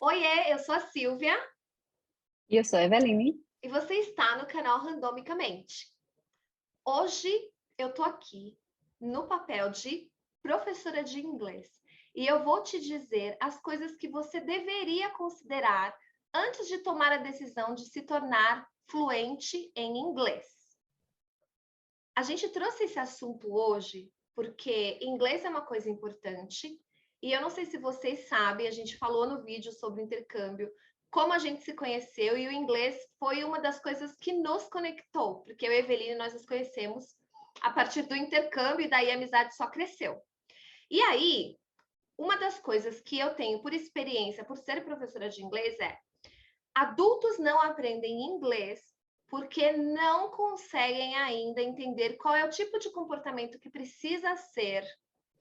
Oiê, eu sou a Silvia E eu sou a Eveline. e você está no canal Randomicamente. Hoje eu tô aqui no papel de professora de inglês e eu vou te dizer as coisas que você deveria considerar antes de tomar a decisão de se tornar fluente em inglês. A gente trouxe esse assunto hoje porque inglês é uma coisa importante e eu não sei se vocês sabem, a gente falou no vídeo sobre intercâmbio, como a gente se conheceu e o inglês foi uma das coisas que nos conectou, porque eu e a Eveline nós nos conhecemos a partir do intercâmbio e daí a amizade só cresceu. E aí, uma das coisas que eu tenho por experiência, por ser professora de inglês é adultos não aprendem inglês porque não conseguem ainda entender qual é o tipo de comportamento que precisa ser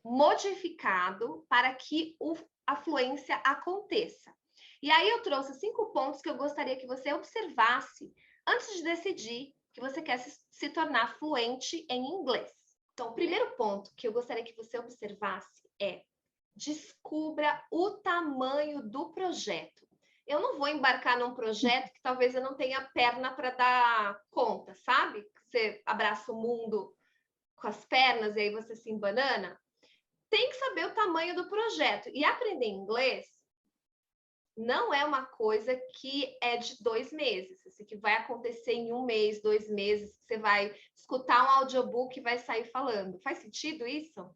modificado para que a fluência aconteça. E aí eu trouxe 5 pontos que eu gostaria que você observasse antes de decidir que você quer se tornar fluente em inglês. Então, o primeiro ponto que eu gostaria que você observasse é: descubra o tamanho do projeto. Eu não vou embarcar num projeto que talvez eu não tenha perna para dar conta, sabe? Você abraça o mundo com as pernas e aí você se embanana. Tem que saber o tamanho do projeto. E aprender inglês não é uma coisa que é de 2 meses, assim, que vai acontecer em 1 mês, 2 meses, que você vai escutar um audiobook e vai sair falando. Faz sentido isso?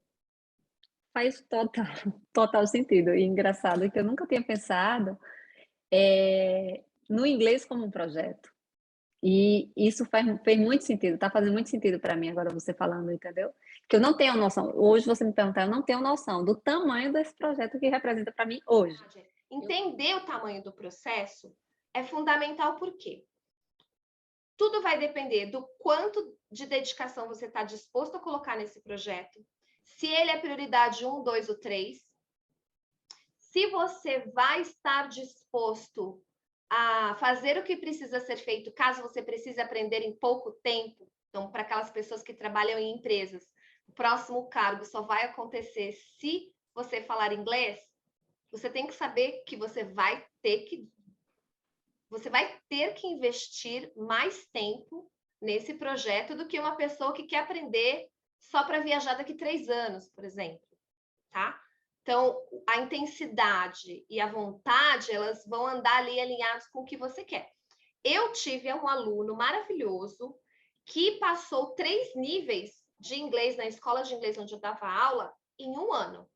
Faz total, total sentido. E engraçado que eu nunca tinha pensado no inglês como um projeto. E isso fez muito sentido, está fazendo muito sentido para mim agora você falando, entendeu? Que eu não tenho noção. Hoje você me perguntar, eu não tenho noção do tamanho desse projeto que representa para mim hoje. Entender o tamanho do processo é fundamental, por quê? Tudo vai depender do quanto de dedicação você está disposto a colocar nesse projeto, se ele é prioridade 1, 2 ou 3, se você vai estar disposto a fazer o que precisa ser feito, caso você precise aprender em pouco tempo. Então, para aquelas pessoas que trabalham em empresas, o próximo cargo só vai acontecer se você falar inglês. Você tem que saber que você vai ter que investir mais tempo nesse projeto do que uma pessoa que quer aprender só para viajar daqui 3 anos, por exemplo, tá? Então, a intensidade e a vontade, elas vão andar ali alinhados com o que você quer. Eu tive um aluno maravilhoso que passou 3 níveis de inglês na escola de inglês onde eu dava aula em 1 ano.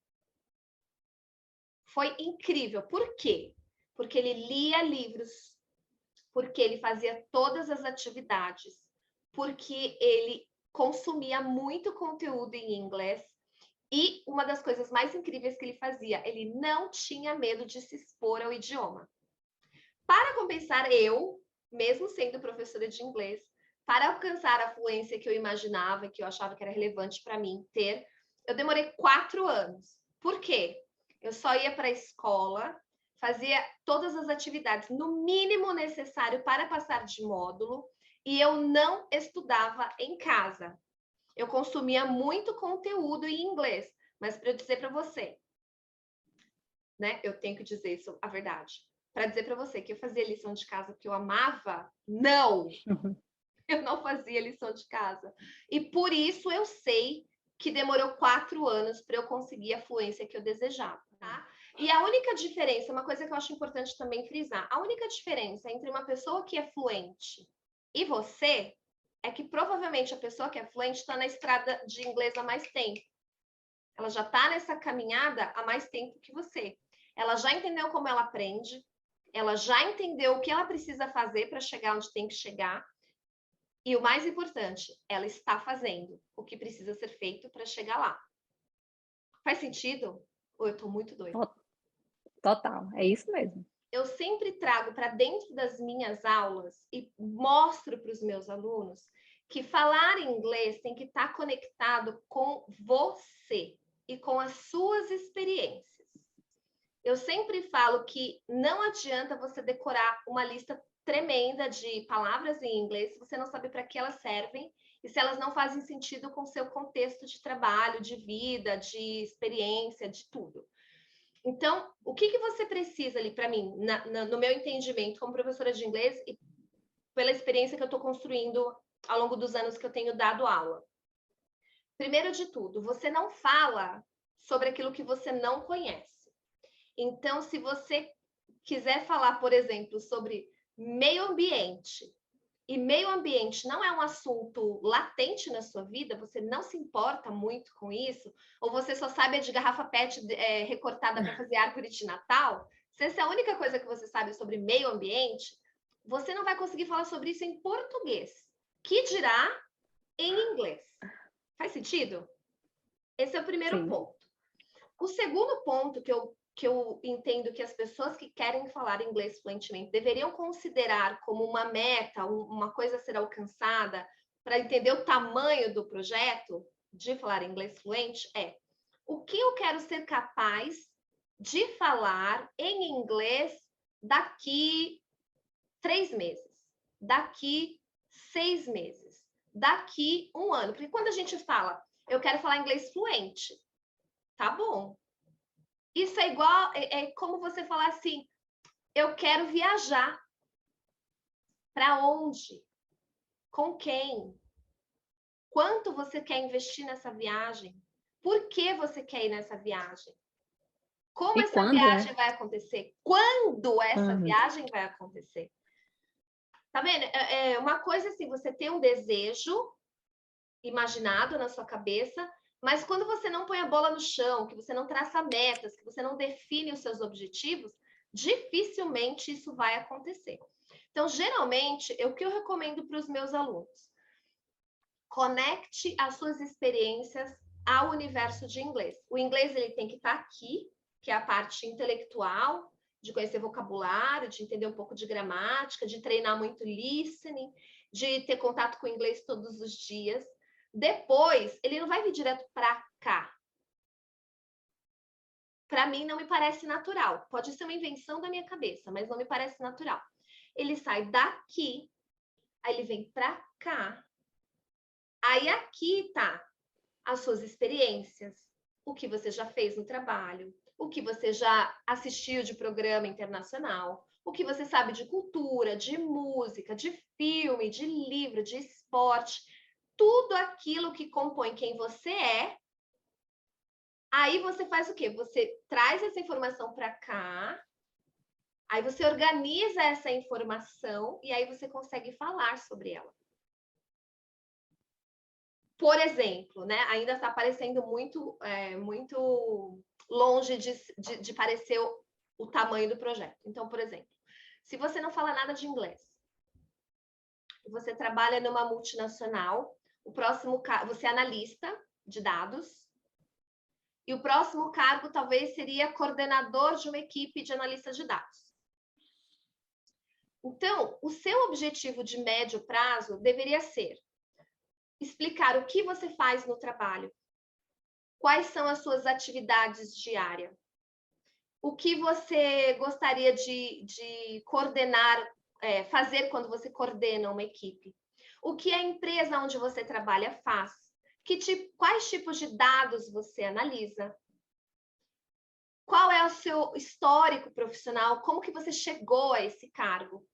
Foi incrível. Por quê? Porque ele lia livros, porque ele fazia todas as atividades, porque ele consumia muito conteúdo em inglês. E uma das coisas mais incríveis que ele fazia, ele não tinha medo de se expor ao idioma. Para compensar, eu, mesmo sendo professora de inglês, para alcançar a fluência que eu imaginava, que eu achava que era relevante para mim ter, eu demorei 4 anos. Por quê? Eu só ia para a escola, fazia todas as atividades no mínimo necessário para passar de módulo e eu não estudava em casa. Eu consumia muito conteúdo em inglês, mas para eu dizer para você, né, eu tenho que dizer isso, a verdade. Para dizer para você que eu fazia lição de casa porque eu amava, não, eu não fazia lição de casa. E por isso eu sei que demorou 4 anos para eu conseguir a fluência que eu desejava, tá? E a única diferença, uma coisa que eu acho importante também frisar, a única diferença entre uma pessoa que é fluente e você é que provavelmente a pessoa que é fluente está na estrada de inglês há mais tempo. Ela já está nessa caminhada há mais tempo que você. Ela já entendeu como ela aprende, ela já entendeu o que ela precisa fazer para chegar onde tem que chegar. E o mais importante, ela está fazendo o que precisa ser feito para chegar lá. Faz sentido? Ou eu estou muito doida? Total, é isso mesmo. Eu sempre trago para dentro das minhas aulas e mostro para os meus alunos que falar inglês tem que estar conectado com você e com as suas experiências. Eu sempre falo que não adianta você decorar uma lista tremenda de palavras em inglês se você não sabe para que elas servem e se elas não fazem sentido com o seu contexto de trabalho, de vida, de experiência, de tudo. Então, o que você precisa ali para mim, no meu entendimento como professora de inglês e pela experiência que eu estou construindo ao longo dos anos que eu tenho dado aula? Primeiro de tudo, você não fala sobre aquilo que você não conhece. Então, se você quiser falar, por exemplo, sobre meio ambiente, e meio ambiente não é um assunto latente na sua vida, você não se importa muito com isso, ou você só sabe de garrafa PET recortada para fazer árvore de Natal, se essa é a única coisa que você sabe sobre meio ambiente, você não vai conseguir falar sobre isso em português. Que dirá em inglês? Faz sentido? Esse é o primeiro ponto. O segundo ponto que eu entendo que as pessoas que querem falar inglês fluentemente deveriam considerar como uma meta, uma coisa a ser alcançada, para entender o tamanho do projeto de falar inglês fluente, é o que eu quero ser capaz de falar em inglês daqui 3 meses, daqui 6 meses, daqui 1 ano. Porque quando a gente fala, eu quero falar inglês fluente, tá bom. Isso é igual, é como você falar assim, eu quero viajar. Para onde? Com quem? Quanto você quer investir nessa viagem? Por que você quer ir nessa viagem? Como E essa quando, viagem né? vai acontecer? Quando essa viagem vai acontecer? Tá vendo? Uma coisa assim, você tem um desejo imaginado na sua cabeça, mas quando você não põe a bola no chão, que você não traça metas, que você não define os seus objetivos, dificilmente isso vai acontecer. Então, geralmente, o que eu recomendo para os meus alunos? Conecte as suas experiências ao universo de inglês. O inglês ele tem que estar aqui, que é a parte intelectual, de conhecer vocabulário, de entender um pouco de gramática, de treinar muito listening, de ter contato com o inglês todos os dias. Depois, ele não vai vir direto para cá. Para mim, não me parece natural. Pode ser uma invenção da minha cabeça, mas não me parece natural. Ele sai daqui, aí ele vem para cá. Aí aqui tá as suas experiências, o que você já fez no trabalho, o que você já assistiu de programa internacional, o que você sabe de cultura, de música, de filme, de livro, de esporte, tudo aquilo que compõe quem você é. Aí você faz o quê? Você traz essa informação para cá, aí você organiza essa informação e aí você consegue falar sobre ela. Por exemplo, né? Ainda está parecendo muito longe de parecer o tamanho do projeto. Então, por exemplo, se você não fala nada de inglês, você trabalha numa multinacional, você é analista de dados, e o próximo cargo talvez seria coordenador de uma equipe de analistas de dados. Então, o seu objetivo de médio prazo deveria ser explicar o que você faz no trabalho, quais são as suas atividades diárias, o que você gostaria de coordenar, fazer quando você coordena uma equipe, o que a empresa onde você trabalha faz, quais tipos de dados você analisa, qual é o seu histórico profissional, como que você chegou a esse cargo.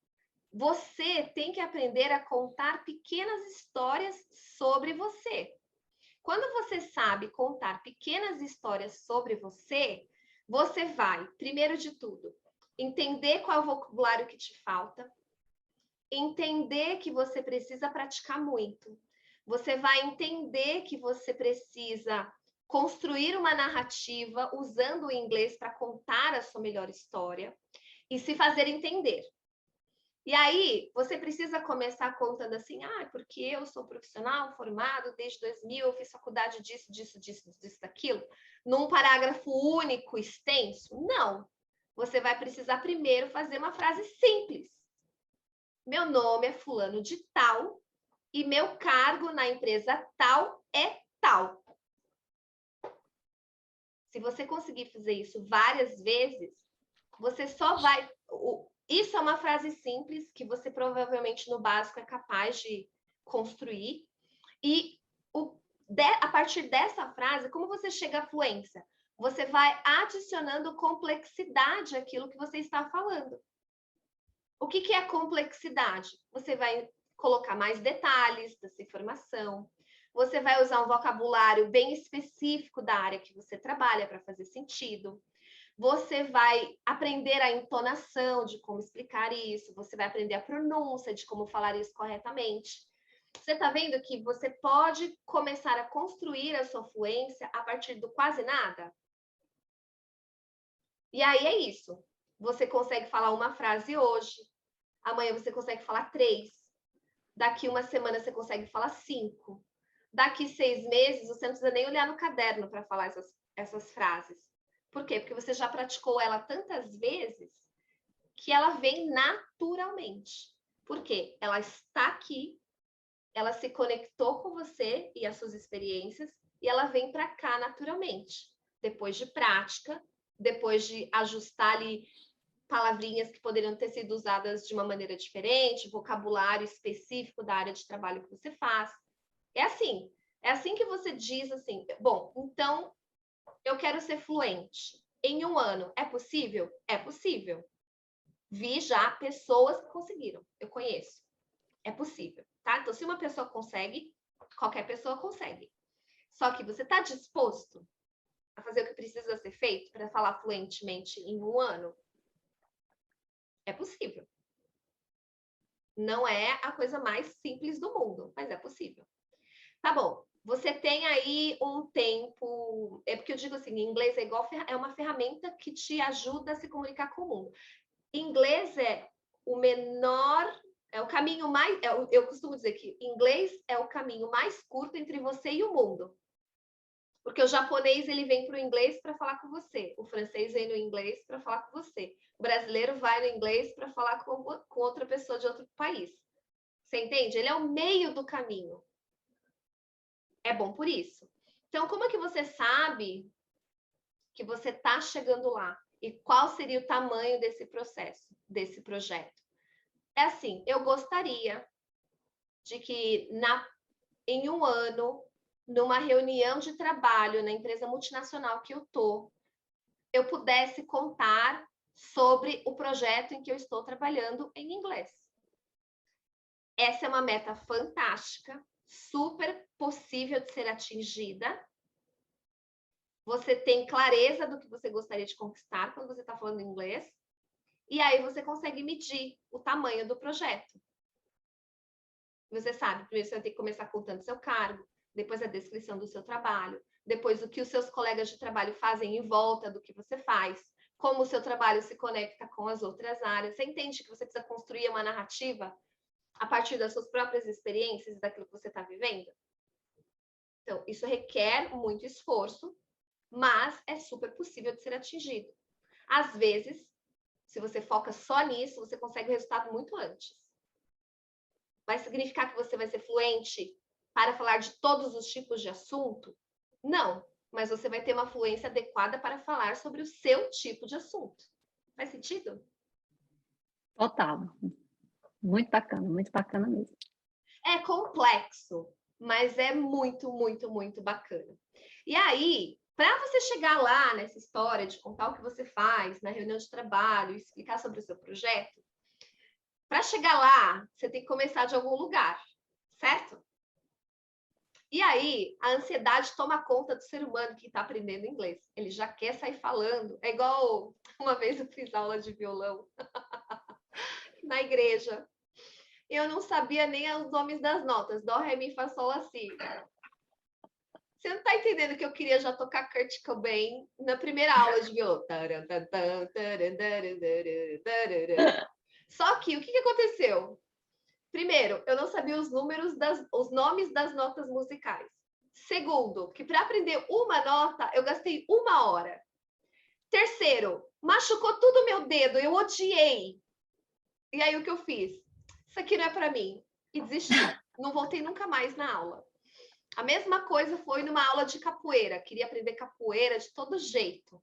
Você tem que aprender a contar pequenas histórias sobre você. Quando você sabe contar pequenas histórias sobre você, você vai, primeiro de tudo, entender qual é o vocabulário que te falta, entender que você precisa praticar muito. Você vai entender que você precisa construir uma narrativa usando o inglês para contar a sua melhor história e se fazer entender. E aí, você precisa começar contando assim, porque eu sou profissional formado desde 2000, eu fiz faculdade disso, daquilo, num parágrafo único, extenso? Não. Você vai precisar primeiro fazer uma frase simples. Meu nome é fulano de tal e meu cargo na empresa tal é tal. Se você conseguir fazer isso várias vezes, você só vai... Isso é uma frase simples que você provavelmente no básico é capaz de construir. E a partir dessa frase, como você chega à fluência? você vai adicionando complexidade àquilo que você está falando. O que é complexidade? Você vai colocar mais detalhes dessa informação, você vai usar um vocabulário bem específico da área que você trabalha para fazer sentido. Você vai aprender a entonação de como explicar isso, você vai aprender a pronúncia de como falar isso corretamente. Você está vendo que você pode começar a construir a sua fluência a partir do quase nada? E aí é isso. Você consegue falar uma frase hoje, amanhã você consegue falar 3, daqui uma semana você consegue falar 5, daqui 6 meses você não precisa nem olhar no caderno para falar essas frases. Por quê? Porque você já praticou ela tantas vezes que ela vem naturalmente. Por quê? Ela está aqui, ela se conectou com você e as suas experiências e ela vem para cá naturalmente. Depois de prática, depois de ajustar ali palavrinhas que poderiam ter sido usadas de uma maneira diferente, vocabulário específico da área de trabalho que você faz. É assim que você diz assim, bom, então eu quero ser fluente. Em 1 ano, é possível? É possível. Vi já pessoas que conseguiram, eu conheço. É possível, tá? Então, se uma pessoa consegue, qualquer pessoa consegue. Só que você está disposto a fazer o que precisa ser feito para falar fluentemente em 1 ano? É possível. Não é a coisa mais simples do mundo, mas é possível. Tá bom. Você tem aí um tempo... É porque eu digo assim, inglês é uma ferramenta que te ajuda a se comunicar com o mundo. Inglês é o menor... É o caminho mais... Eu costumo dizer que inglês é o caminho mais curto entre você e o mundo. Porque o japonês, ele vem para o inglês para falar com você. O francês vem no inglês para falar com você. O brasileiro vai no inglês para falar com outra pessoa de outro país. Você entende? Ele é o meio do caminho. É bom por isso. Então, como é que você sabe que você está chegando lá? E qual seria o tamanho desse processo, desse projeto? É assim, eu gostaria de que em 1 ano, numa reunião de trabalho na empresa multinacional que eu pudesse contar sobre o projeto em que eu estou trabalhando em inglês. Essa é uma meta fantástica, super possível de ser atingida. Você tem clareza do que você gostaria de conquistar quando você está falando inglês. E aí você consegue medir o tamanho do projeto. Você sabe, primeiro você vai ter que começar contando seu cargo, depois a descrição do seu trabalho, depois o que os seus colegas de trabalho fazem em volta do que você faz, como o seu trabalho se conecta com as outras áreas. Você entende que você precisa construir uma narrativa a partir das suas próprias experiências e daquilo que você está vivendo? Então, isso requer muito esforço, mas é super possível de ser atingido. Às vezes, se você foca só nisso, você consegue o resultado muito antes. Vai significar que você vai ser fluente para falar de todos os tipos de assunto? Não, mas você vai ter uma fluência adequada para falar sobre o seu tipo de assunto. Faz sentido? Total. Muito bacana mesmo. É complexo, mas é muito, muito, muito bacana. E aí, para você chegar lá nessa história de contar o que você faz na reunião de trabalho, explicar sobre o seu projeto, para chegar lá, você tem que começar de algum lugar, certo? E aí, a ansiedade toma conta do ser humano que está aprendendo inglês. Ele já quer sair falando. É igual uma vez eu fiz aula de violão na igreja. Eu não sabia nem os nomes das notas. Dó, ré, mi, fá, sol, lá, si. Você não está entendendo que eu queria já tocar Kurt Cobain na primeira aula de violão. Só que, o que aconteceu? Primeiro, eu não sabia os nomes das notas musicais. Segundo, que para aprender uma nota, eu gastei 1 hora. Terceiro, machucou tudo meu dedo, eu odiei. E aí, o que eu fiz? Isso aqui não é para mim. E desisti. Não voltei nunca mais na aula. A mesma coisa foi numa aula de capoeira. Queria aprender capoeira de todo jeito.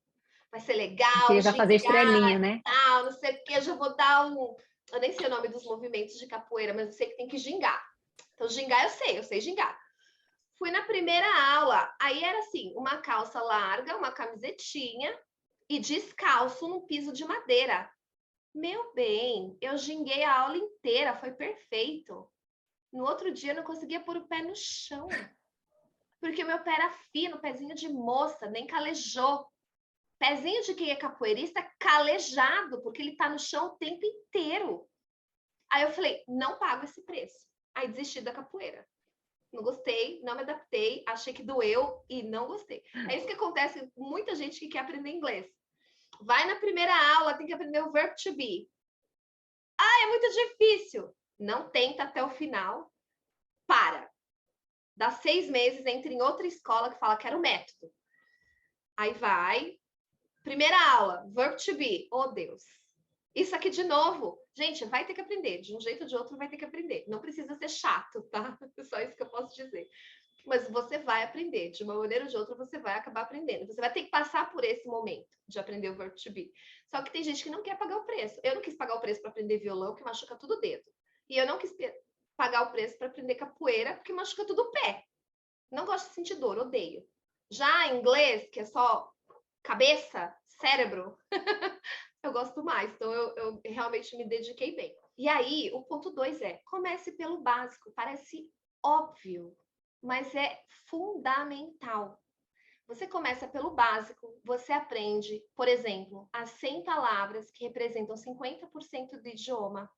Vai ser legal. Queria já fazer estrelinha, né? Tal, não sei o que, já vou dar um... Eu nem sei o nome dos movimentos de capoeira, mas eu sei que tem que gingar. Então, gingar eu sei gingar. Fui na primeira aula, aí era assim, uma calça larga, uma camisetinha e descalço num piso de madeira. Meu bem, eu ginguei a aula inteira, foi perfeito. No outro dia eu não conseguia pôr o pé no chão, porque o meu pé era fino, pezinho de moça, nem calejou. Pezinho de quem é capoeirista calejado, porque ele tá no chão o tempo inteiro. Aí eu falei, não pago esse preço. Aí desisti da capoeira. Não gostei, não me adaptei, achei que doeu e não gostei. É isso que acontece com muita gente que quer aprender inglês. Vai na primeira aula, tem que aprender o verb to be. Ah, é muito difícil. Não tenta até o final. Para. Dá 6 meses, entra em outra escola que fala que era o método. Aí vai. Primeira aula, verb to be. Oh, Deus. Isso aqui de novo. Gente, vai ter que aprender. De um jeito ou de outro vai ter que aprender. Não precisa ser chato, tá? É só isso que eu posso dizer. Mas você vai aprender. De uma maneira ou de outra, você vai acabar aprendendo. Você vai ter que passar por esse momento de aprender o verb to be. Só que tem gente que não quer pagar o preço. Eu não quis pagar o preço para aprender violão, que machuca tudo o dedo. E eu não quis pagar o preço para aprender capoeira, porque machuca tudo o pé. Não gosto de sentir dor, odeio. Já inglês, que é só cabeça, cérebro, eu gosto mais. Então, eu realmente me dediquei bem. E aí, o ponto 2 é, comece pelo básico. Parece óbvio, mas é fundamental. Você começa pelo básico, você aprende, por exemplo, as 100 palavras que representam 50% do idioma.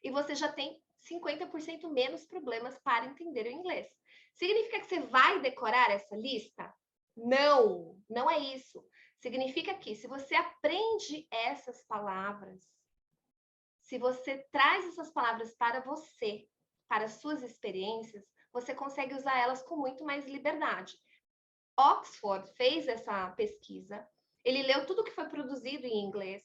E você já tem 50% menos problemas para entender o inglês. Significa que você vai decorar essa lista? Não, não é isso. Significa que se você aprende essas palavras, se você traz essas palavras para você, para suas experiências, você consegue usar elas com muito mais liberdade. Oxford fez essa pesquisa, ele leu tudo que foi produzido em inglês,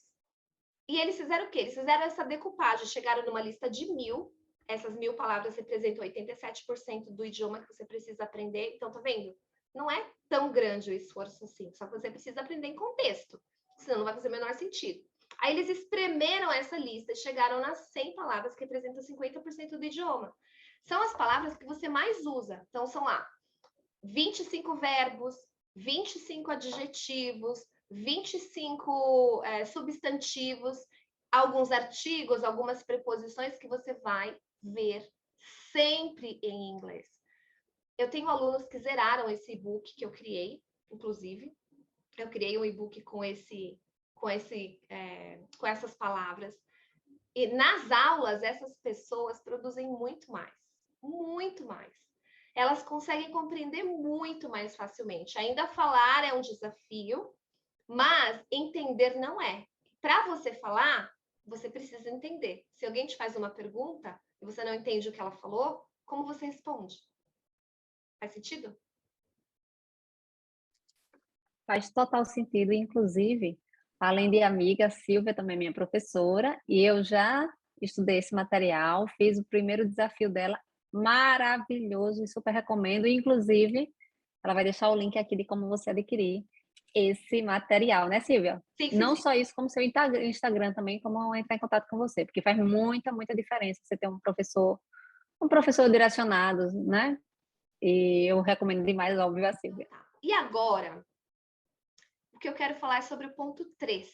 e eles fizeram o quê? Eles fizeram essa decupagem, chegaram numa lista de 1000, essas 1000 palavras representam 87% do idioma que você precisa aprender, então tá vendo? Não é tão grande o esforço assim, só que você precisa aprender em contexto, senão não vai fazer o menor sentido. Aí eles espremeram essa lista e chegaram nas 100 palavras que representam 50% do idioma. São as palavras que você mais usa, então são lá 25 verbos, 25 adjetivos, 25 substantivos, alguns artigos, algumas preposições que você vai ver sempre em inglês. Eu tenho alunos que zeraram esse e-book que eu criei, inclusive. Eu criei um e-book com essas palavras. E nas aulas, essas pessoas produzem muito mais. Muito mais. Elas conseguem compreender muito mais facilmente. Ainda falar é um desafio, mas entender não é. Para você falar, você precisa entender. Se alguém te faz uma pergunta e você não entende o que ela falou, como você responde? Faz sentido? Faz total sentido, inclusive, além de amiga, a Silvia também é minha professora, e eu já estudei esse material, fiz o primeiro desafio dela, maravilhoso e super recomendo. Inclusive, ela vai deixar o link aqui de como você adquirir esse material, né, Silvia? Sim, sim, Não sim. só isso, como seu Instagram também, como entrar em contato com você, porque faz muita, muita diferença você ter um professor direcionado, né? E eu recomendo demais, óbvio, a Silvia. Tá. E agora, o que eu quero falar é sobre o ponto 3.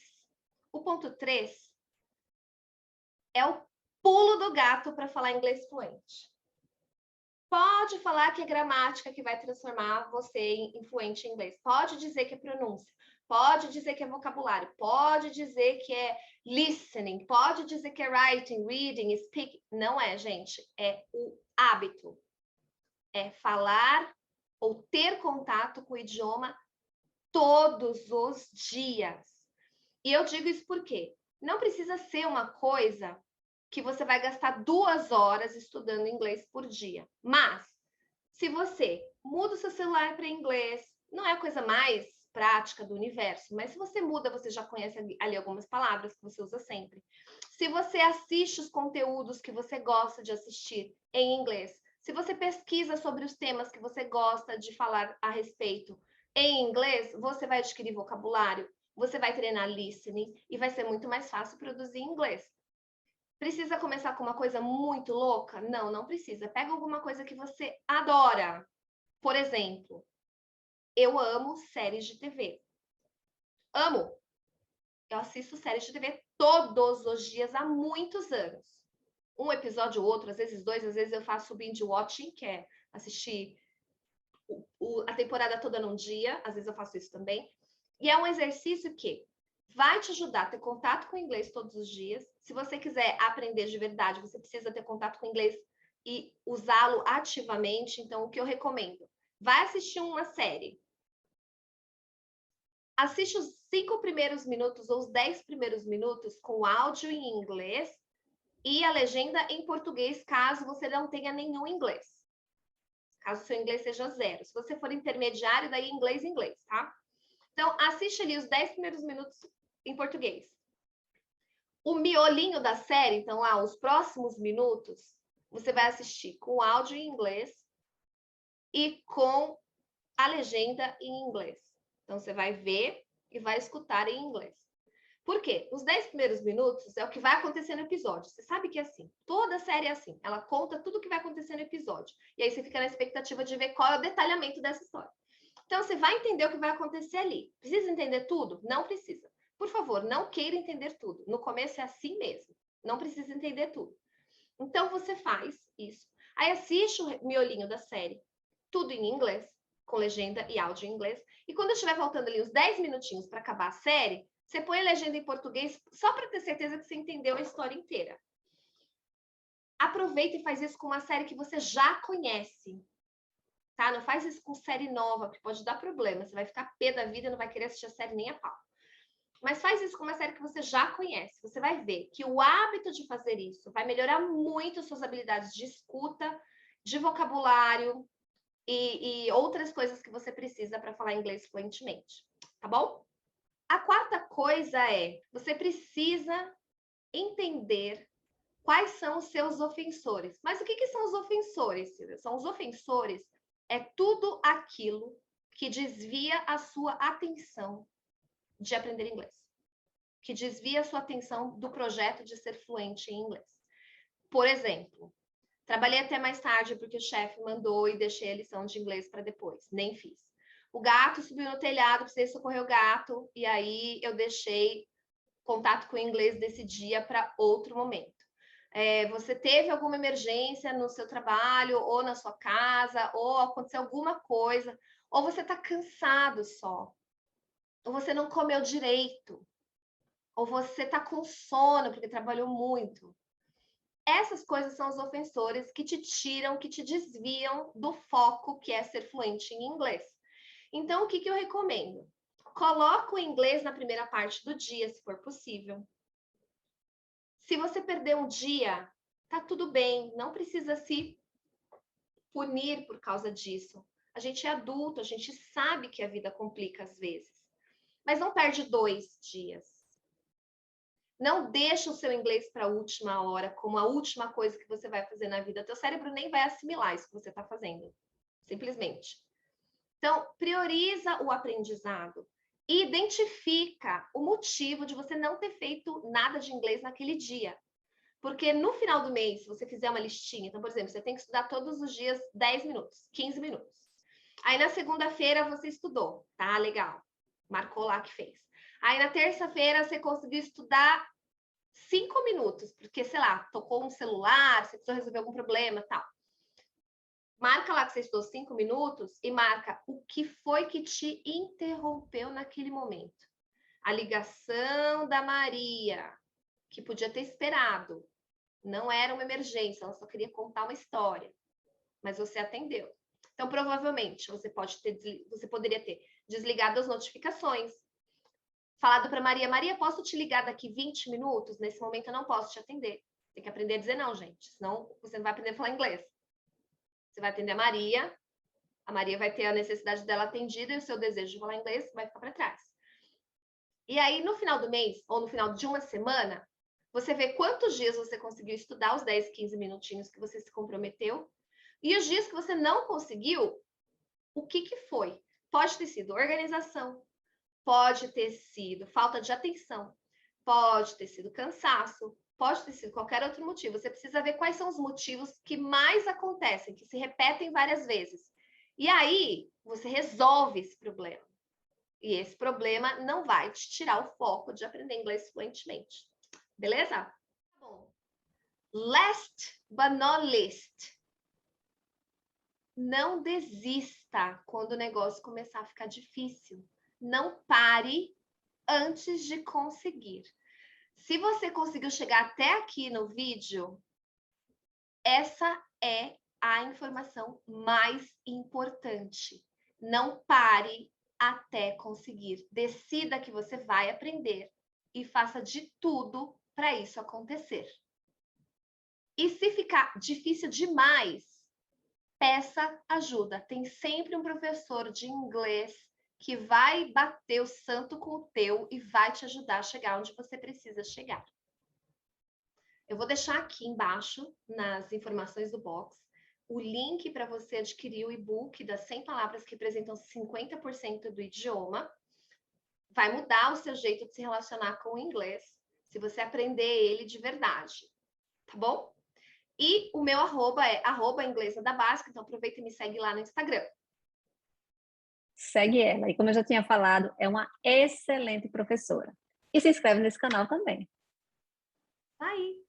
O ponto 3 é o pulo do gato para falar inglês fluente. Pode falar que é gramática que vai transformar você em fluente em inglês. Pode dizer que é pronúncia. Pode dizer que é vocabulário. Pode dizer que é listening. Pode dizer que é writing, reading, speaking. Não é, gente. É o hábito. É falar ou ter contato com o idioma todos os dias. E eu digo isso porque não precisa ser uma coisa que você vai gastar 2 horas estudando inglês por dia. Mas, se você muda o seu celular para inglês, não é a coisa mais prática do universo, mas se você muda, você já conhece ali algumas palavras que você usa sempre. Se você assiste os conteúdos que você gosta de assistir em inglês, se você pesquisa sobre os temas que você gosta de falar a respeito em inglês, você vai adquirir vocabulário, você vai treinar listening e vai ser muito mais fácil produzir em inglês. Precisa começar com uma coisa muito louca? Não, não precisa. Pega alguma coisa que você adora. Por exemplo, eu amo séries de TV. Amo. Eu assisto séries de TV todos os dias há muitos anos. Um episódio ou outro, às vezes dois, às vezes eu faço binge watching, que é assistir a temporada toda num dia, às vezes eu faço isso também. E é um exercício que vai te ajudar a ter contato com o inglês todos os dias. Se você quiser aprender de verdade, você precisa ter contato com o inglês e usá-lo ativamente. Então, o que eu recomendo? Vai assistir uma série. Assiste os 5 primeiros minutos ou os 10 primeiros minutos com áudio em inglês e a legenda em português, caso você não tenha nenhum inglês. Caso seu inglês seja 0. Se você for intermediário, daí inglês, tá? Então, assiste ali os 10 primeiros minutos em português. O miolinho da série, então lá, os próximos minutos, você vai assistir com áudio em inglês e com a legenda em inglês. Então, você vai ver e vai escutar em inglês. Por quê? Os 10 primeiros minutos é o que vai acontecer no episódio. Você sabe que é assim. Toda série é assim. Ela conta tudo o que vai acontecer no episódio. E aí você fica na expectativa de ver qual é o detalhamento dessa história. Então, você vai entender o que vai acontecer ali. Precisa entender tudo? Não precisa. Por favor, não queira entender tudo. No começo é assim mesmo. Não precisa entender tudo. Então, você faz isso. Aí assiste o miolinho da série. Tudo em inglês, com legenda e áudio em inglês. E quando estiver faltando ali uns 10 minutinhos para acabar a série, você põe a legenda em português só para ter certeza que você entendeu a história inteira. Aproveita e faz isso com uma série que você já conhece. Tá? Não faz isso com série nova, porque pode dar problema. Você vai ficar pé da vida e não vai querer assistir a série nem a pau. Mas faz isso com uma série que você já conhece. Você vai ver que o hábito de fazer isso vai melhorar muito suas habilidades de escuta, de vocabulário e outras coisas que você precisa para falar inglês fluentemente. Tá bom? A quarta coisa é, você precisa entender quais são os seus ofensores. Mas o que são os ofensores, Silvia? São os ofensores, é tudo aquilo que desvia a sua atenção de aprender inglês. Que desvia a sua atenção do projeto de ser fluente em inglês. Por exemplo, trabalhei até mais tarde porque o chefe mandou e deixei a lição de inglês para depois. Nem fiz. O gato subiu no telhado, precisei socorrer o gato, e aí eu deixei contato com o inglês desse dia para outro momento. Você teve alguma emergência no seu trabalho, ou na sua casa, ou aconteceu alguma coisa, ou você está cansado só, ou você não comeu direito, ou você está com sono porque trabalhou muito. Essas coisas são os ofensores que te tiram, que te desviam do foco que é ser fluente em inglês. Então, o que eu recomendo? Coloca o inglês na primeira parte do dia, se for possível. Se você perder um dia, tá tudo bem, não precisa se punir por causa disso. A gente é adulto, a gente sabe que a vida complica às vezes. Mas não perde 2 dias. Não deixa o seu inglês para a última hora, como a última coisa que você vai fazer na vida. Teu cérebro nem vai assimilar isso que você está fazendo. Simplesmente. Então, prioriza o aprendizado e identifica o motivo de você não ter feito nada de inglês naquele dia. Porque no final do mês, se você fizer uma listinha, então, por exemplo, você tem que estudar todos os dias 10 minutos, 15 minutos. Aí na segunda-feira você estudou, tá? Legal. Marcou lá que fez. Aí na terça-feira você conseguiu estudar 5 minutos, porque, sei lá, tocou um celular, você precisou resolver algum problema e tal. Marca lá que você estudou 5 minutos e marca o que foi que te interrompeu naquele momento. A ligação da Maria, que podia ter esperado. Não era uma emergência, ela só queria contar uma história. Mas você atendeu. Então, provavelmente, você poderia ter desligado as notificações. Falado para Maria, Maria, posso te ligar daqui 20 minutos? Nesse momento eu não posso te atender. Tem que aprender a dizer não, gente. Senão você não vai aprender a falar inglês. Você vai atender a Maria vai ter a necessidade dela atendida e o seu desejo de falar inglês vai ficar para trás. E aí, no final do mês, ou no final de uma semana, você vê quantos dias você conseguiu estudar os 10, 15 minutinhos que você se comprometeu. E os dias que você não conseguiu, o que foi? Pode ter sido organização, pode ter sido falta de atenção, pode ter sido cansaço, pode ter sido qualquer outro motivo. Você precisa ver quais são os motivos que mais acontecem, que se repetem várias vezes. E aí, você resolve esse problema. E esse problema não vai te tirar o foco de aprender inglês fluentemente. Beleza? Bom. Last but not least. Não desista quando o negócio começar a ficar difícil. Não pare antes de conseguir. Se você conseguiu chegar até aqui no vídeo, essa é a informação mais importante. Não pare até conseguir. Decida que você vai aprender e faça de tudo para isso acontecer. E se ficar difícil demais, peça ajuda. Tem sempre um professor de inglês que vai bater o santo com o teu e vai te ajudar a chegar onde você precisa chegar. Eu vou deixar aqui embaixo, nas informações do box, o link para você adquirir o e-book das 100 palavras que representam 50% do idioma. Vai mudar o seu jeito de se relacionar com o inglês, se você aprender ele de verdade, tá bom? E o meu arroba é @inglesa da básica, então aproveita e me segue lá no Instagram. Segue ela. E como eu já tinha falado, é uma excelente professora. E se inscreve nesse canal também. Tá aí.